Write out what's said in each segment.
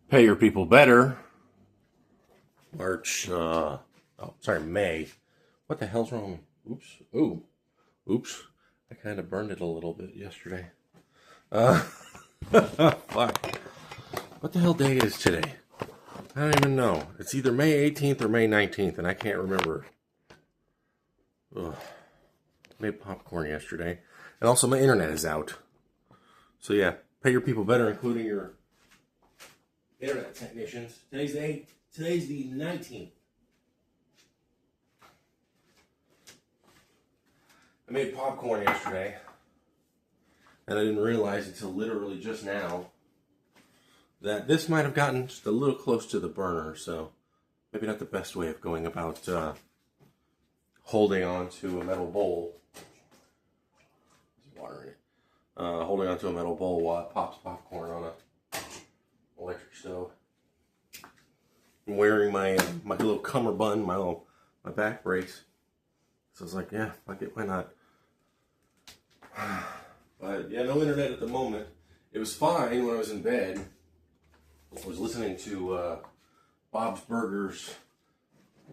Pay your people better. May. What the hell's wrong? Oops. Ooh. Oops. I kind of burned it a little bit yesterday. Fuck. What the hell day is today? I don't even know. It's either May 18th or May 19th, and I can't remember. Ugh. Made popcorn yesterday. And also my internet is out. So yeah, pay your people better, including your internet technicians. Today's the 19th. I made popcorn yesterday, and I didn't realize until literally just now that this might have gotten just a little close to the burner, so maybe not the best way of going about holding on to a metal bowl. There's water in it. Holding onto a metal bowl while it pops popcorn on a electric stove. I'm wearing my little cummerbund, my back brace. So I was like, yeah, fuck it, why not? But yeah, no internet at the moment. It was fine when I was in bed. I was listening to Bob's Burgers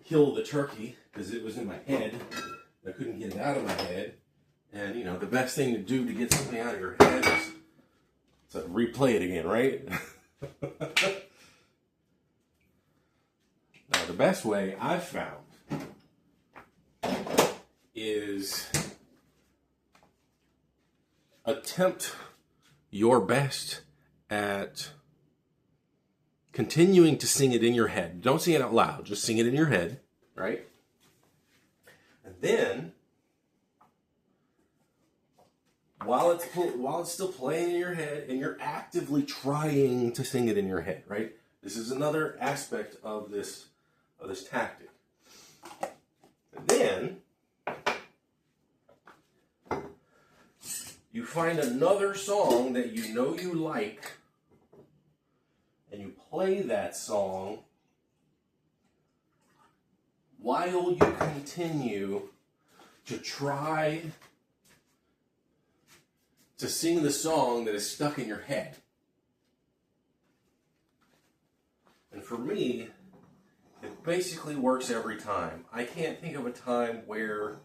Kill the Turkey because it was in my head. I couldn't get it out of my head. And, you know, the best thing to do to get something out of your head is to replay it again, right? Now, the best way I've found is attempt your best at continuing to sing it in your head. Don't sing it out loud, just sing it in your head, right? And then, while it's still playing in your head, and you're actively trying to sing it in your head, right? This is another aspect of this tactic. And then you find another song that you know you like, and you play that song while you continue to try to sing the song that is stuck in your head. And for me, it basically works every time. I can't think of a time where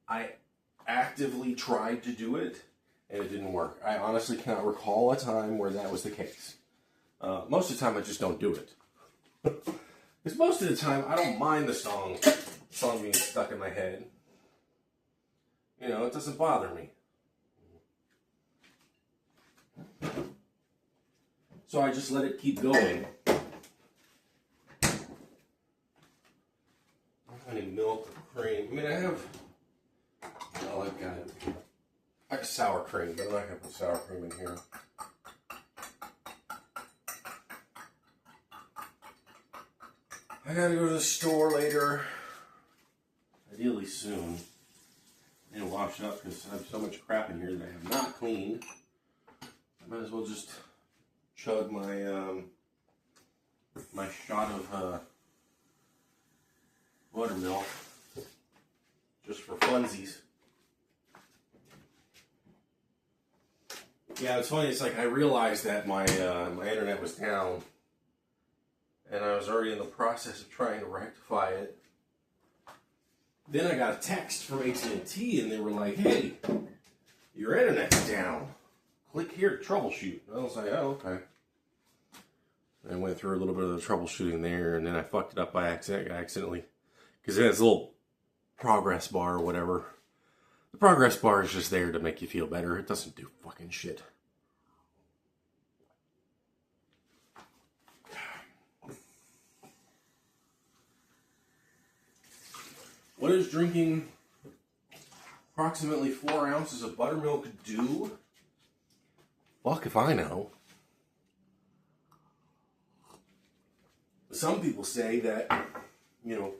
I actively tried to do it and it didn't work. I honestly cannot recall a time where that was the case. Most of the time I just don't do it. Because most of the time I don't mind the song being stuck in my head. You know, it doesn't bother me. So I just let it keep going. I need milk or cream. I mean, I have sour cream, but I'm not going to put sour cream in here. I gotta go to the store later. Ideally soon. I need to wash up because I have so much crap in here that I have not cleaned. I might as well just chug my my shot of buttermilk just for funsies. Yeah, it's funny. It's like I realized that my internet was down, and I was already in the process of trying to rectify it. Then I got a text from AT&T, and they were like, "Hey, your internet's down. Click here to troubleshoot." And I was like, "Oh, okay." And I went through a little bit of the troubleshooting there, and then I fucked it up by accidentally, because it has a little progress bar or whatever. The progress bar is just there to make you feel better. It doesn't do fucking shit. What does drinking approximately 4 ounces of buttermilk do? Fuck if I know. Some people say that, you know,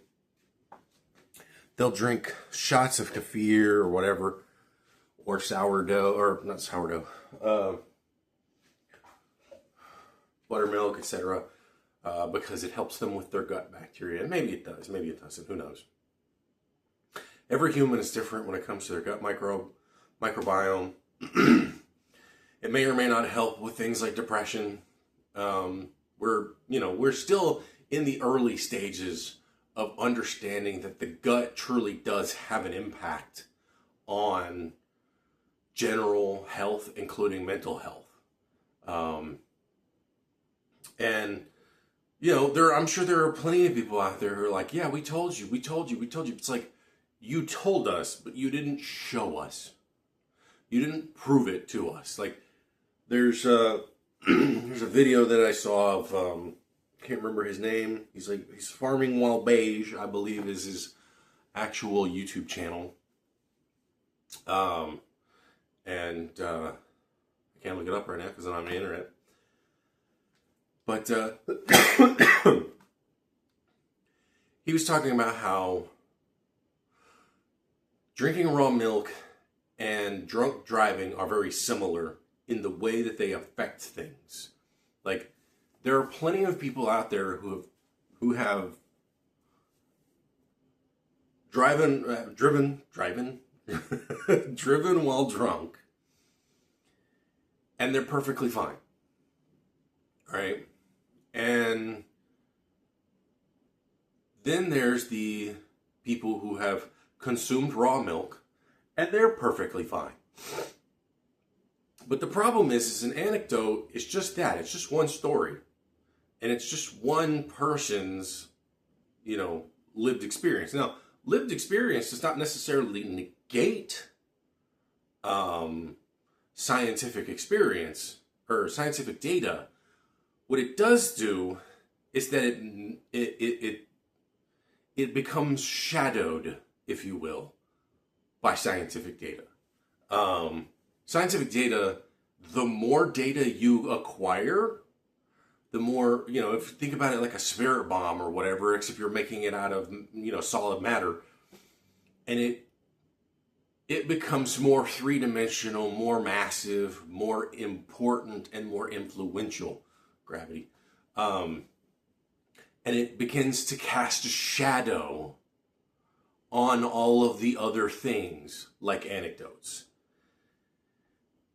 they'll drink shots of kefir or whatever, or sourdough, or not sourdough, buttermilk, etc., because it helps them with their gut bacteria. And maybe it does, maybe it doesn't, who knows. Every human is different when it comes to their gut microbiome. It may or may not help with things like depression, we're still in the early stages of understanding that the gut truly does have an impact on general health, including mental health. And I'm sure there are plenty of people out there who are like, yeah, we told you. It's like, you told us, but you didn't show us. You didn't prove it to us. Like, there's a video that I saw of, I can't remember his name. He's Farming While Beige, I believe is his actual YouTube channel. And I can't look it up right now because I'm on the internet. But he was talking about how drinking raw milk and drunk driving are very similar in the way that they affect things. Like, there are plenty of people out there who have driven while drunk, and they're perfectly fine. All right? And then there's the people who have consumed raw milk, and they're perfectly fine. But the problem is an anecdote is just that. It's just one story. And it's just one person's, lived experience. Now, lived experience does not necessarily negate scientific experience or scientific data. What it does do is that it becomes shadowed, if you will, by scientific data. Scientific data, the more data you acquire, the more, if you think about it like a spirit bomb or whatever, except you're making it out of, solid matter, and it becomes more three-dimensional, more massive, more important, and more influential. Gravity. And it begins to cast a shadow on all of the other things, like anecdotes.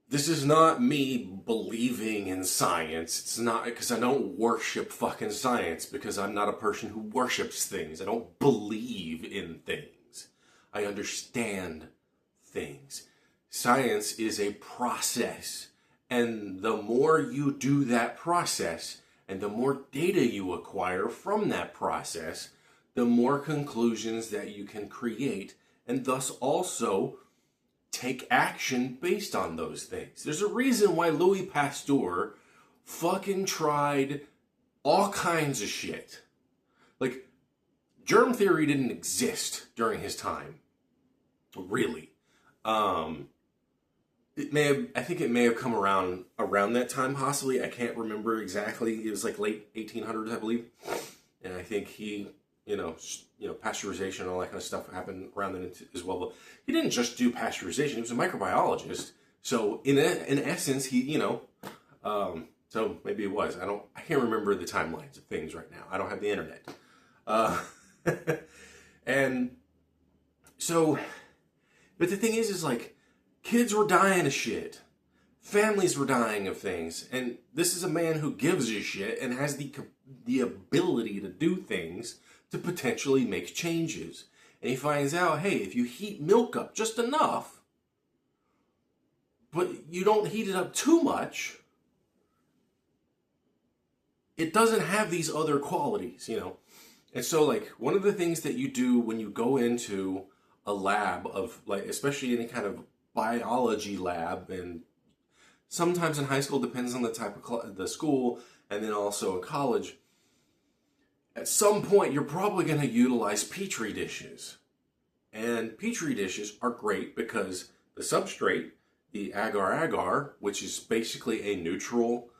This is not me believing in science. It's not because I don't worship fucking science, because I'm not a person who worships things. I don't believe in things. I understand things. Science is a process. And the more you do that process, and the more data you acquire from that process, the more conclusions that you can create, and thus also take action based on those things. There's a reason why Louis Pasteur fucking tried all kinds of shit. Like, germ theory didn't exist during his time. Really. I think it may have come around that time, possibly. I can't remember exactly. It was like late 1800s, I believe. And I think he, pasteurization and all that kind of stuff happened around then as well. But he didn't just do pasteurization. He was a microbiologist. So in essence, he, so maybe it was. I can't remember the timelines of things right now. I don't have the internet. And so, but the thing is like, kids were dying of shit. Families were dying of things. And this is a man who gives a shit and has the ability to do things to potentially make changes. And he finds out, hey, if you heat milk up just enough, but you don't heat it up too much, it doesn't have these other qualities, And so, like, one of the things that you do when you go into a lab of, like, especially any kind of biology lab, and sometimes in high school, depends on the type of the school, and then also in college, at some point, you're probably going to utilize Petri dishes. And Petri dishes are great because the substrate, the agar-agar, which is basically a neutral,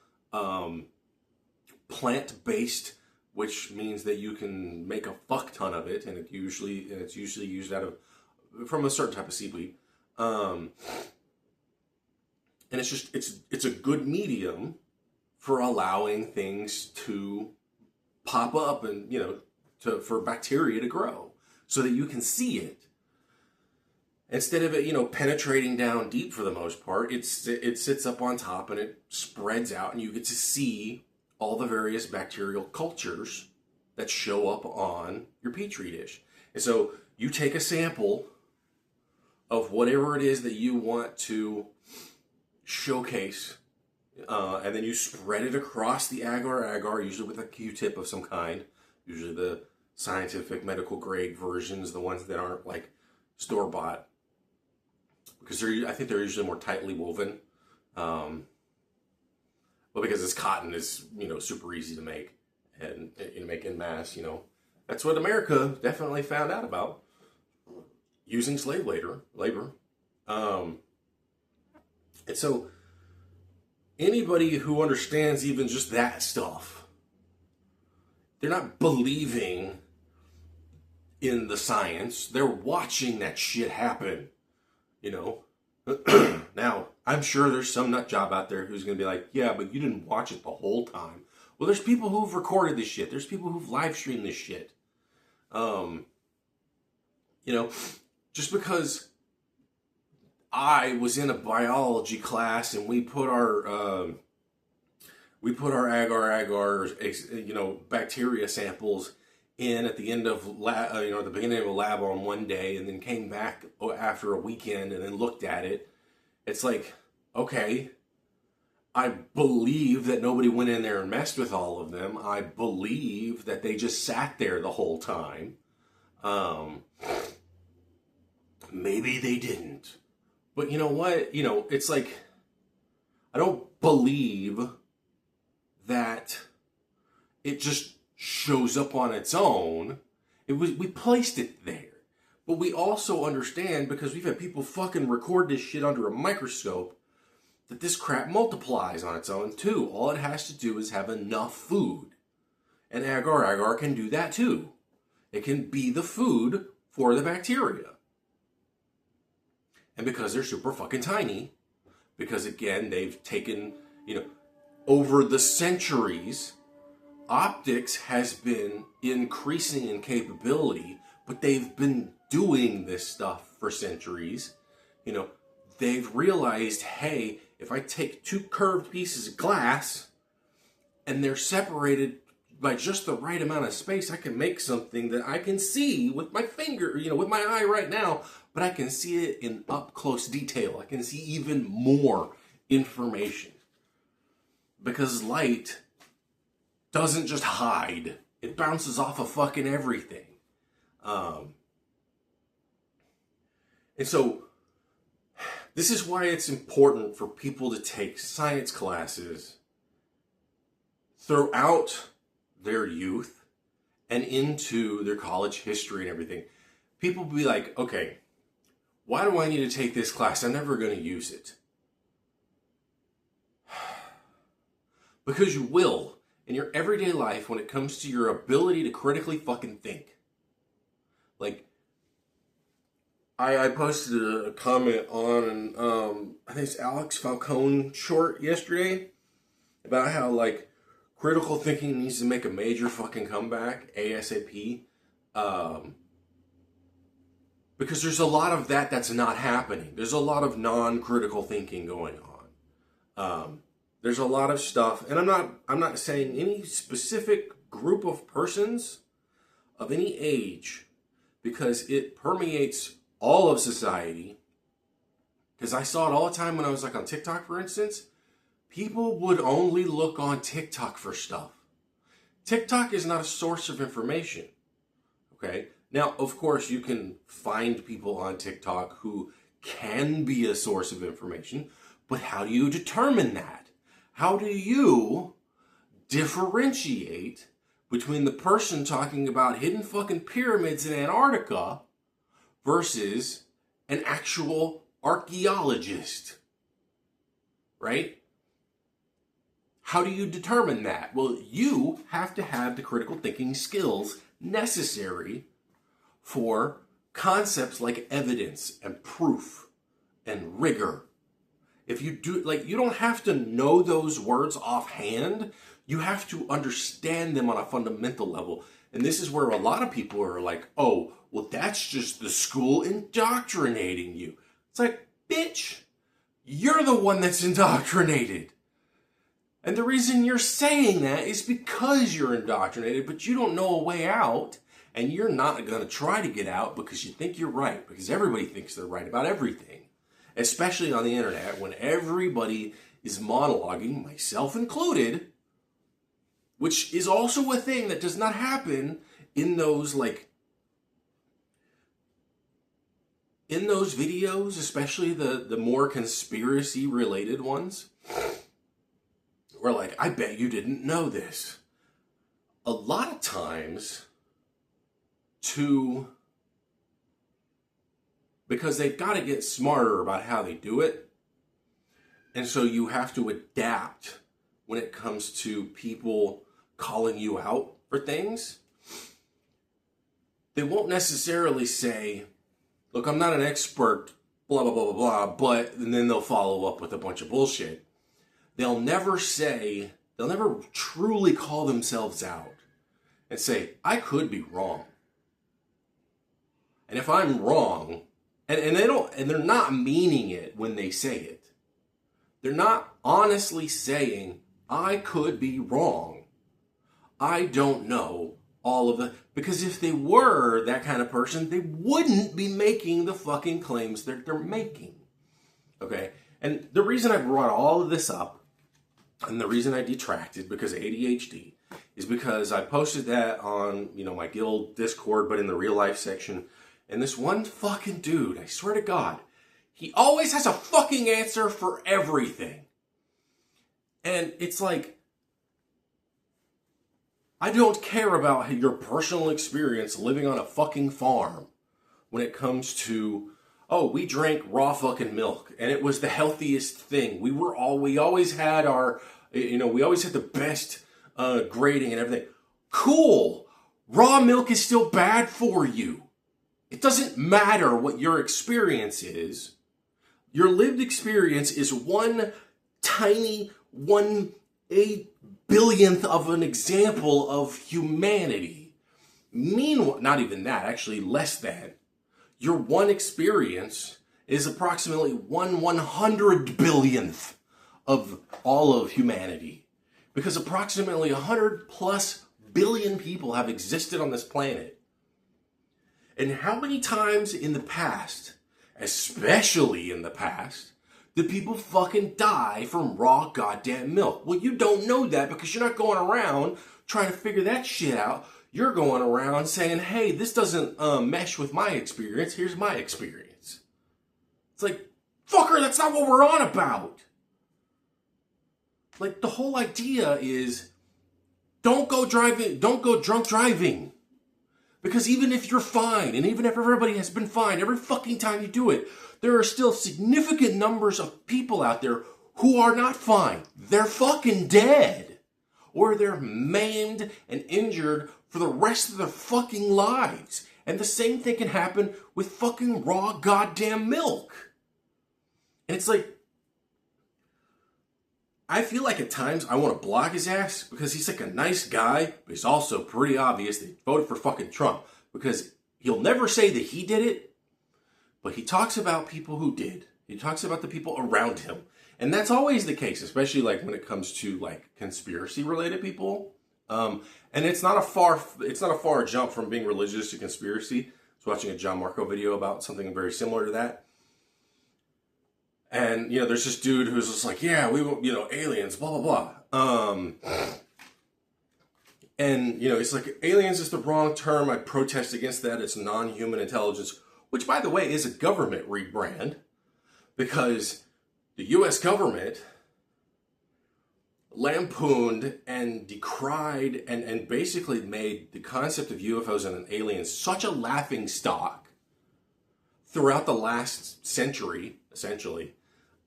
plant-based, which means that you can make a fuck ton of it, and it's usually used from a certain type of seaweed. And it's a good medium for allowing things to pop up and, for bacteria to grow so that you can see it. Instead of it, penetrating down deep for the most part, it sits up on top and it spreads out and you get to see all the various bacterial cultures that show up on your Petri dish. And so you take a sample of whatever it is that you want to showcase, and then you spread it across the agar-agar, usually with a Q-tip of some kind, usually the scientific medical grade versions, the ones that aren't like store-bought, because I think they're usually more tightly woven. Well, because this cotton is, super easy to make and make en masse, That's what America definitely found out about, using slave labor. And so anybody who understands even just that stuff, they're not believing in the science. They're watching that shit happen, Now, I'm sure there's some nut job out there who's going to be like, yeah, but you didn't watch it the whole time. Well, there's people who've recorded this shit. There's people who've live streamed this shit. Just because I was in a biology class and we put our agar-agar, bacteria samples in at the end of the beginning of a lab on one day, and then came back after a weekend and then looked at it. It's like, okay, I believe that nobody went in there and messed with all of them. I believe that they just sat there the whole time. Maybe they didn't. But you know what? It's like, I don't believe that it just shows up on its own. We placed it there. But we also understand, because we've had people fucking record this shit under a microscope, that this crap multiplies on its own too. All it has to do is have enough food. And agar-agar can do that too. It can be the food for the bacteria. And because they're super fucking tiny, because again, they've taken, over the centuries, optics has been increasing in capability, but they've been doing this stuff for centuries. They've realized, hey, if I take two curved pieces of glass and they're separated by just the right amount of space, I can make something that I can see with my finger, with my eye right now, but I can see it in up close detail. I can see even more information. Because light doesn't just hide. It bounces off of fucking everything. And so, this is why it's important for people to take science classes throughout their youth and into their college history and everything. People will be like, okay, why do I need to take this class? I'm never going to use it. Because you will in your everyday life when it comes to your ability to critically fucking think. Like, I posted a comment on, I think it's Alex Falcone short yesterday, about how, like, critical thinking needs to make a major fucking comeback ASAP. Because there's a lot of that's not happening. There's a lot of non-critical thinking going on. There's a lot of stuff, and I'm not saying any specific group of persons of any age, because it permeates all of society. Because I saw it all the time when I was like on TikTok, for instance. People would only look on TikTok for stuff. TikTok is not a source of information. Okay? Now, of course, you can find people on TikTok who can be a source of information, but how do you determine that? How do you differentiate between the person talking about hidden fucking pyramids in Antarctica versus an actual archaeologist? Right? How do you determine that? Well, you have to have the critical thinking skills necessary for concepts like evidence and proof and rigor. If you do, like, you don't have to know those words offhand. You have to understand them on a fundamental level. And this is where a lot of people are like, oh, well, that's just the school indoctrinating you. It's like, bitch, you're the one that's indoctrinated. And the reason you're saying that is because you're indoctrinated, but you don't know a way out, and you're not going to try to get out because you think you're right, because everybody thinks they're right about everything, especially on the internet when everybody is monologuing, myself included, which is also a thing that does not happen in those videos, especially the more conspiracy related ones. We're like, I bet you didn't know this. A lot of times, because they've got to get smarter about how they do it. And so you have to adapt when it comes to people calling you out for things. They won't necessarily say, look, I'm not an expert, blah, blah, blah, blah, blah, but and then they'll follow up with a bunch of bullshit. They'll never truly call themselves out and say, I could be wrong. And if I'm wrong, and they're not meaning it when they say it. They're not honestly saying, I could be wrong. I don't know all of the, because if they were that kind of person, they wouldn't be making the fucking claims that they're making. Okay? And the reason I brought all of this up, and the reason I detracted because of ADHD, is because I posted that on, my guild Discord, but in the real life section. And this one fucking dude, I swear to God, he always has a fucking answer for everything. And it's like, I don't care about your personal experience living on a fucking farm when it comes to, oh, we drank raw fucking milk and it was the healthiest thing. We always had our, we always had the best grading and everything. Cool. Raw milk is still bad for you. It doesn't matter what your experience is. Your lived experience is one tiny 1/8 billionth of an example of humanity. Meanwhile, not even that, actually less than. Your one experience is approximately 1/100 billionth of all of humanity. Because approximately 100 plus billion people have existed on this planet. And how many times in the past, especially in the past, did people fucking die from raw goddamn milk? Well, you don't know that because you're not going around trying to figure that shit out. You're going around saying, hey, this doesn't mesh with my experience. Here's my experience. It's like, fucker, that's not what we're on about. Like, the whole idea is, don't go drunk driving. Because even if you're fine, and even if everybody has been fine, every fucking time you do it, there are still significant numbers of people out there who are not fine. They're fucking dead. Or they're maimed and injured for the rest of their fucking lives. And the same thing can happen with fucking raw goddamn milk. And it's like, I feel like at times I want to block his ass because he's like a nice guy, but it's also pretty obvious that he voted for fucking Trump because he'll never say that he did it, but he talks about people who did. He talks about the people around him. And that's always the case, especially like when it comes to like conspiracy related people. And it's not a far jump from being religious to conspiracy. I was watching a John Marco video about something very similar to that. And, there's this dude who's just like, yeah, aliens, blah, blah, blah. And, it's like, aliens is the wrong term. I protest against that. It's non-human intelligence, which, by the way, is a government rebrand because the U.S. government lampooned and decried and basically made the concept of UFOs and aliens such a laughing stock throughout the last century, essentially,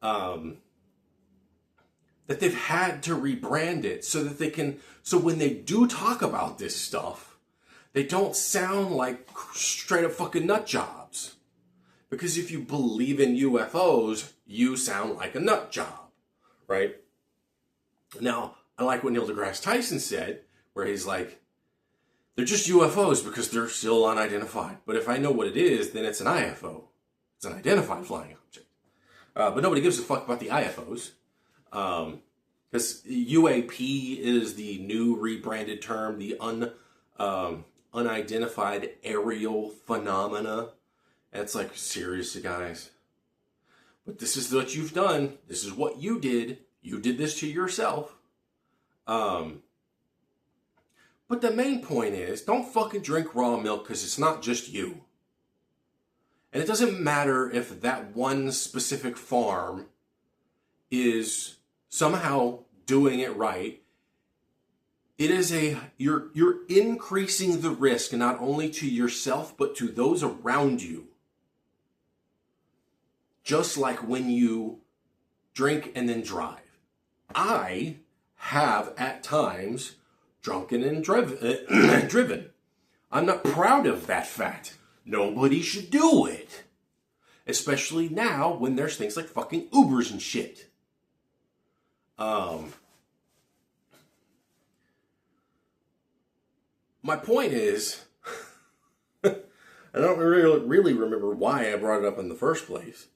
that they've had to rebrand it so that so when they do talk about this stuff, they don't sound like straight up fucking nut jobs. Because if you believe in UFOs, you sound like a nut job, right? Now, I like what Neil deGrasse Tyson said, where he's like, they're just UFOs because they're still unidentified. But if I know what it is, then it's an IFO. It's an identified flying object. But nobody gives a fuck about the IFOs. because UAP is the new rebranded term, the unidentified aerial phenomena. And it's like, seriously, guys. But this is what you've done. This is what you did. You did this to yourself. But the main point is, don't fucking drink raw milk because it's not just you. And it doesn't matter if that one specific farm is somehow doing it right. It is you're increasing the risk not only to yourself, but to those around you. Just like when you drink and then drive. I have at times drunken and driven. I'm not proud of that fact. Nobody should do it. Especially now when there's things like fucking Ubers and shit. My point is, I don't really remember why I brought it up in the first place.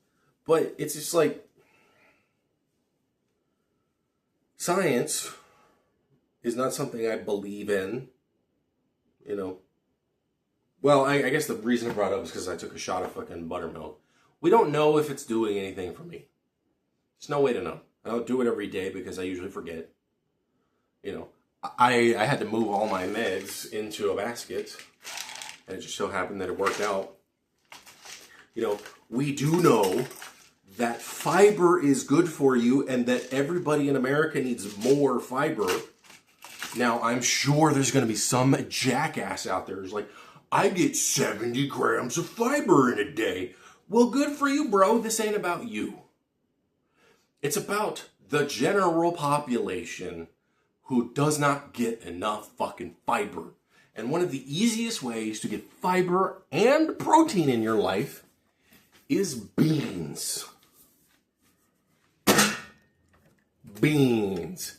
But it's just like, science is not something I believe in, you know. Well, I guess the reason I brought it up is because I took a shot of fucking buttermilk. We don't know if it's doing anything for me. There's no way to know. I don't do it every day because I usually forget. You know, I had to move all my meds into a basket, and it just so happened that it worked out. You know, we do know that fiber is good for you and that everybody in America needs more fiber. Now, I'm sure there's going to be some jackass out there who's like, I get 70 grams of fiber in a day. Well, good for you, bro. This ain't about you. It's about the general population who does not get enough fucking fiber. And one of the easiest ways to get fiber and protein in your life is beans. Beans.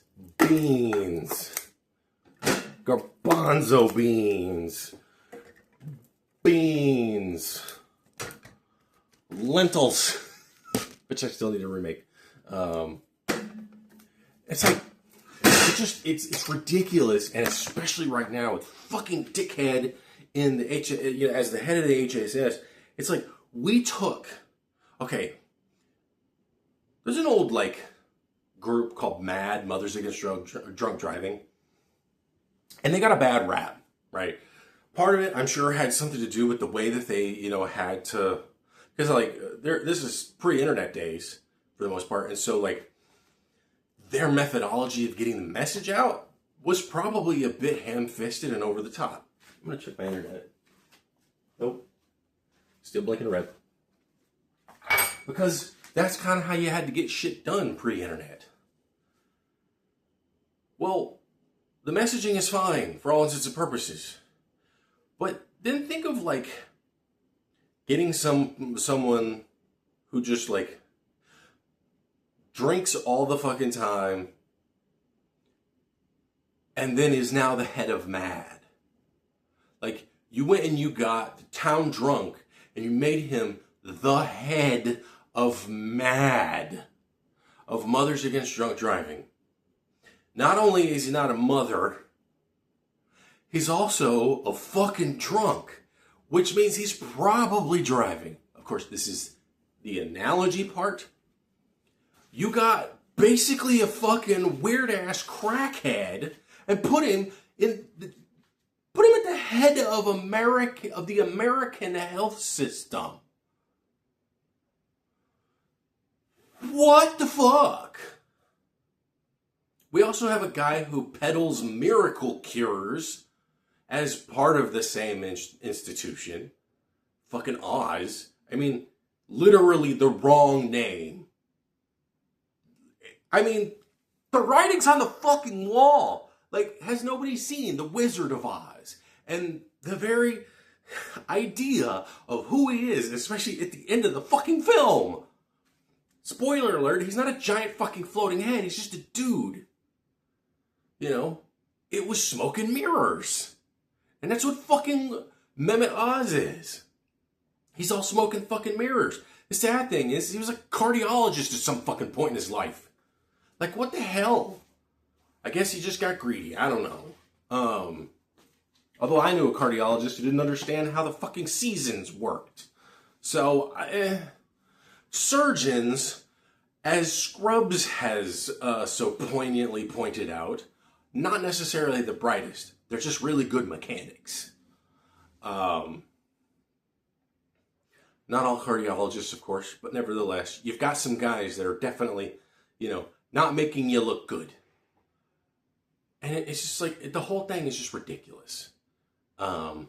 Garbanzo beans. Beans. Lentils. Which I still need to remake. It's like, it's ridiculous, and especially right now with fucking dickhead in the as the head of the HSS, it's like we took, okay, there's an old like group called MAD, Mothers Against Drunk Driving, and they got a bad rap, right? Part of it, I'm sure, had something to do with the way that they, had to, because like this is pre-internet days for the most part, and so like their methodology of getting the message out was probably a bit ham-fisted and over the top. I'm gonna check my internet. Nope, still blinking red. Because that's kind of how you had to get shit done pre-internet. Well, the messaging is fine for all intents and purposes. But then think of like getting someone who just like drinks all the fucking time and then is now the head of MAD. Like you went and you got the town drunk and you made him the head of MAD, of Mothers Against Drunk Driving. Not only is he not a mother, he's also a fucking drunk, which means he's probably driving. Of course, this is the analogy part. You got basically a fucking weird-ass crackhead and put him at the head of the American health system. What the fuck? We also have a guy who peddles miracle cures as part of the same institution. Fucking Oz. I mean, literally the wrong name. I mean, the writing's on the fucking wall. Like, has nobody seen The Wizard of Oz? And the very idea of who he is, especially at the end of the fucking film. Spoiler alert, he's not a giant fucking floating head, he's just a dude. It was smoke and mirrors. And that's what fucking Mehmet Oz is. He's all smoke and fucking mirrors. The sad thing is, he was a cardiologist at some fucking point in his life. Like, what the hell? I guess he just got greedy. I don't know. Although I knew a cardiologist who didn't understand how the fucking seasons worked. So, surgeons, as Scrubs has so poignantly pointed out, not necessarily the brightest. They're just really good mechanics. Not all cardiologists, of course, but nevertheless, you've got some guys that are definitely, not making you look good. And it's just like, the whole thing is just ridiculous. And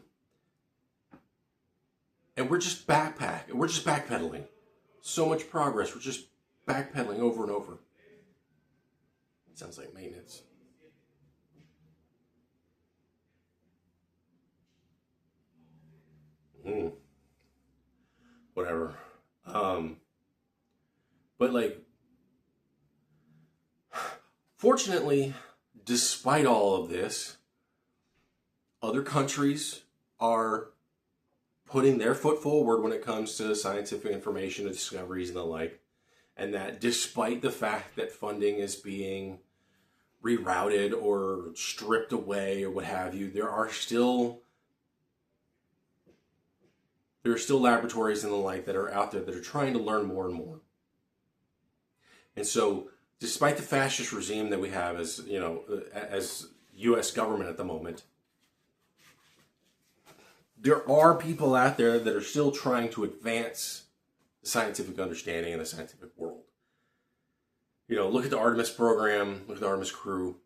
we're just backpedaling. So much progress. We're just backpedaling over and over. Sounds like maintenance. Whatever. But like, fortunately, despite all of this, other countries are putting their foot forward when it comes to scientific information and discoveries and the like. And that despite the fact that funding is being rerouted or stripped away or what have you, there are still laboratories and the like that are out there that are trying to learn more and more. And so, despite the fascist regime that we have as U.S. government at the moment, there are people out there that are still trying to advance the scientific understanding in the scientific world. Look at the Artemis program, look at the Artemis crew,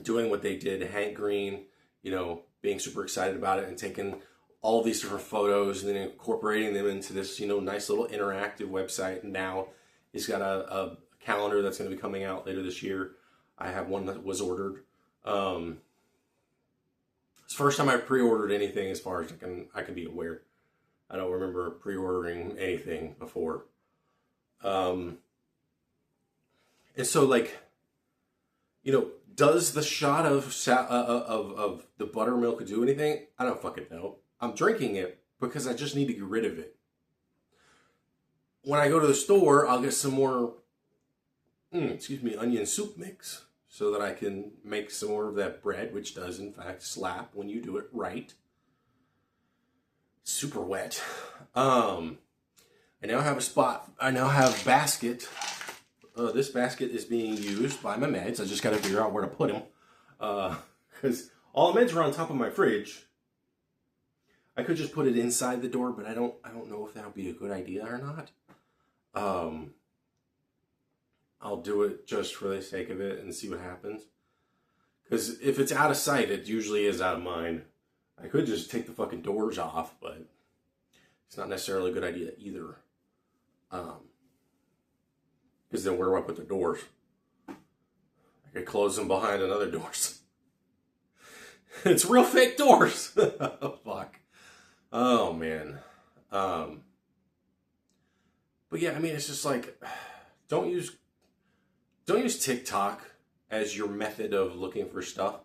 doing what they did. Hank Green, being super excited about it and taking all these different photos and then incorporating them into this, nice little interactive website. And now he's got a calendar that's going to be coming out later this year. I have one that was ordered. It's the first time I've pre-ordered anything as far as I can be aware. I don't remember pre-ordering anything before. And so, like, does the shot of the buttermilk do anything? I don't fucking know. I'm drinking it because I just need to get rid of it. When I go to the store, I'll get some more, onion soup mix so that I can make some more of that bread, which does, in fact, slap when you do it right. Super wet. I now have basket. This basket is being used by my meds. I just got to figure out where to put them. Because all the meds are on top of my fridge. I could just put it inside the door, but I don't know if that would be a good idea or not. I'll do it just for the sake of it and see what happens. Because if it's out of sight, it usually is out of mind. I could just take the fucking doors off, but it's not necessarily a good idea either. Because then where do I put the doors? I could close them behind another doors. It's real fake doors. Fuck. Oh, man. But yeah, I mean, it's just like, don't use TikTok as your method of looking for stuff.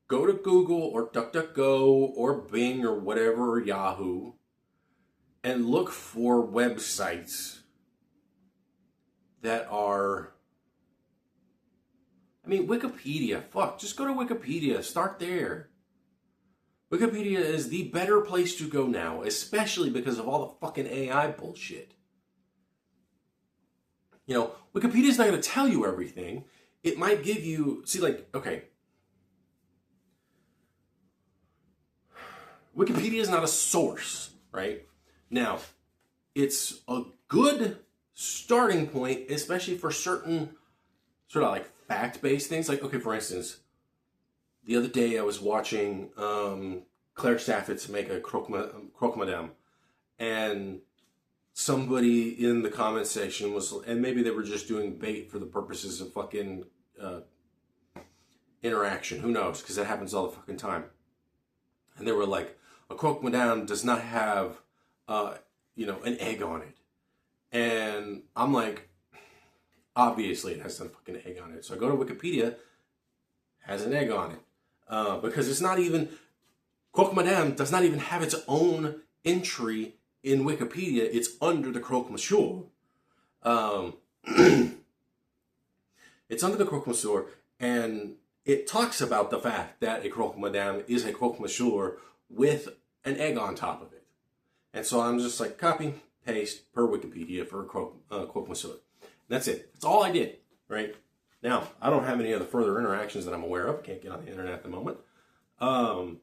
Go to Google or DuckDuckGo or Bing or whatever, or Yahoo, and look for websites that are, Wikipedia. Fuck, just go to Wikipedia. Start there. Wikipedia is the better place to go now, especially because of all the fucking AI bullshit. Wikipedia's not going to tell you everything. It might give you, Wikipedia is not a source, right? Now, it's a good starting point, especially for certain sort of like fact-based things. Like, okay, for instance, the other day I was watching Claire Stafford's make a croque madame, and somebody in the comment section was, and maybe they were just doing bait for the purposes of fucking interaction. Who knows? Because that happens all the fucking time. And they were like, a croque madame does not have, an egg on it. And I'm like, obviously it has some fucking egg on it. So I go to Wikipedia, has an egg on it. Because it's not even, croque madame does not even have its own entry in Wikipedia. It's under the croque monsieur. It's It's under the croque monsieur, and it talks about the fact that a croque madame is a croque monsieur with an egg on top of it. And so I'm just like, copy, paste, per Wikipedia for a croque monsieur. And that's it. That's all I did, right? Now, I don't have any other further interactions that I'm aware of. I can't get on the internet at the moment. But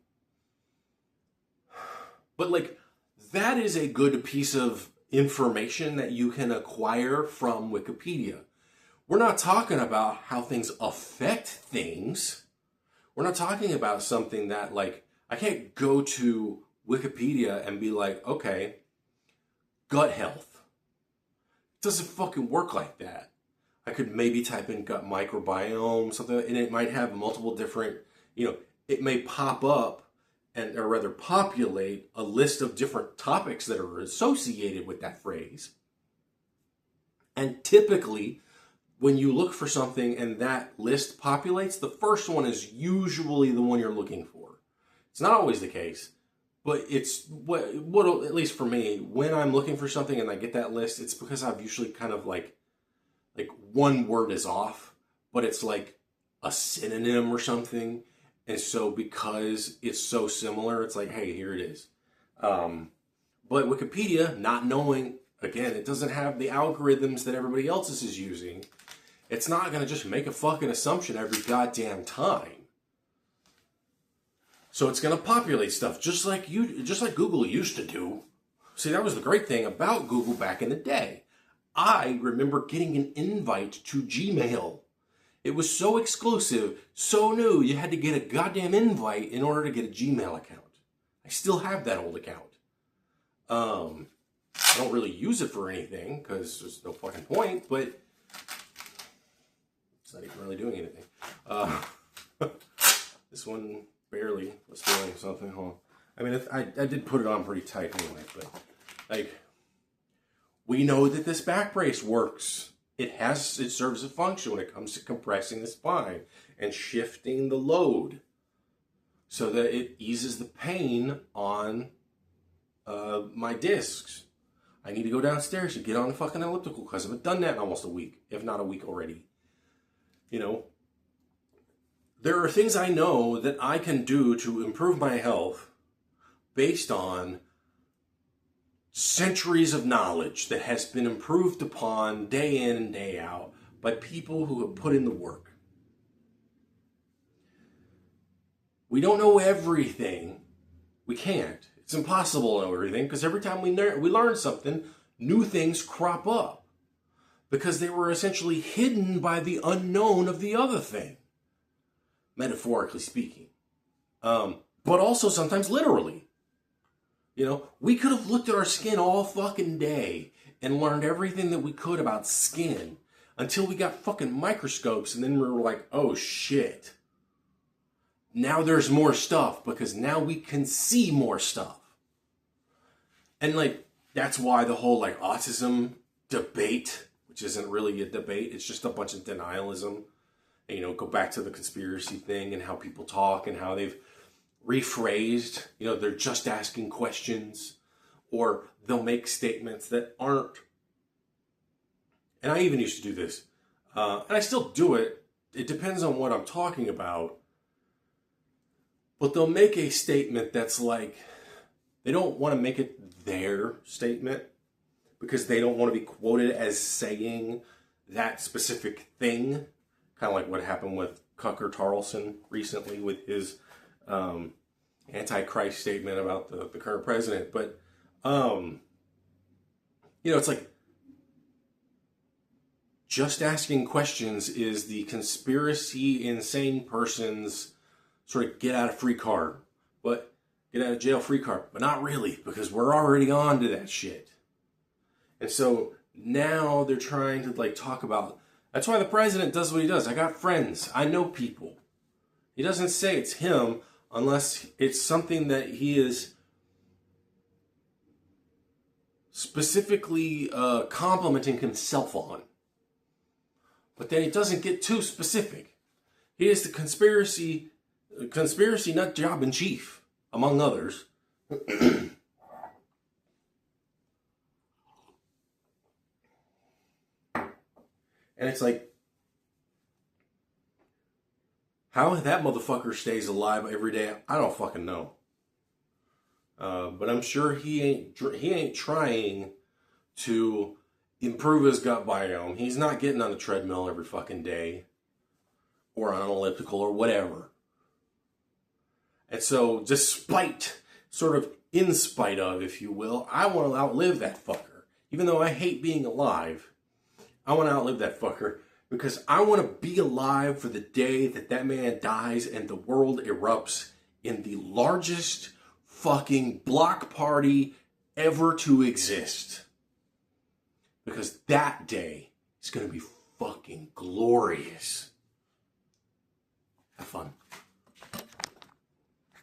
like, that is a good piece of information that you can acquire from Wikipedia. We're not talking about how things affect things. We're not talking about something that, like, I can't go to Wikipedia and be like, okay, gut health. It doesn't fucking work like that. I could maybe type in gut microbiome, something, and it might have multiple different, it may pop up or rather populate a list of different topics that are associated with that phrase. And typically, when you look for something and that list populates, the first one is usually the one you're looking for. It's not always the case, but it's what at least for me, when I'm looking for something and I get that list, it's because I've usually kind of like one word is off, but it's like a synonym or something. And so because it's so similar, it's like, hey, here it is. But Wikipedia, not knowing, again, it doesn't have the algorithms that everybody else is using. It's not going to just make a fucking assumption every goddamn time. So it's going to populate stuff just like Google used to do. See, that was the great thing about Google back in the day. I remember getting an invite to Gmail. It was so exclusive, so new, you had to get a goddamn invite in order to get a Gmail account. I still have that old account. I don't really use it for anything because there's no fucking point, but it's not even really doing anything. This one barely was doing something. Hold on. I mean, I did put it on pretty tight anyway, but like, we know that this back brace works. It serves a function when it comes to compressing the spine and shifting the load so that it eases the pain on my discs. I need to go downstairs and get on the fucking elliptical because I haven't done that in almost a week, if not a week already. There are things I know that I can do to improve my health based on centuries of knowledge that has been improved upon day in and day out by people who have put in the work. We don't know everything. We can't. It's impossible to know everything because every time we learn something, new things crop up because they were essentially hidden by the unknown of the other thing, metaphorically speaking, but also sometimes literally. We could have looked at our skin all fucking day and learned everything that we could about skin until we got fucking microscopes and then we were like, oh shit. Now there's more stuff because now we can see more stuff. And like, that's why the whole like autism debate, which isn't really a debate, it's just a bunch of denialism. And, go back to the conspiracy thing and how people talk and how they've rephrased, they're just asking questions, or they'll make statements that aren't. And I even used to do this, and I still do it. It depends on what I'm talking about. But they'll make a statement that's like, they don't want to make it their statement because they don't want to be quoted as saying that specific thing. Kind of like what happened with Tucker Carlson recently with his anti-Christ statement about the current president. But, it's like just asking questions is the conspiracy insane person's sort of get out of free card, but get out of jail free card, but not really because we're already on to that shit. And so now they're trying to like talk about, that's why the president does what he does. I got friends. I know people. He doesn't say it's him unless it's something that he is specifically complimenting himself on. But then he doesn't get too specific. He is the conspiracy nut job in chief, among others. And it's like, How that motherfucker stays alive every day, I don't fucking know. But I'm sure he ain't trying to improve his gut biome. He's not getting on a treadmill every fucking day, or on an elliptical or whatever. And so, despite, sort of in spite of, if you will, I want to outlive that fucker. Even though I hate being alive, I want to outlive that fucker. Because I want to be alive for the day that that man dies and the world erupts in the largest fucking block party ever to exist. Because that day is going to be fucking glorious. Have fun.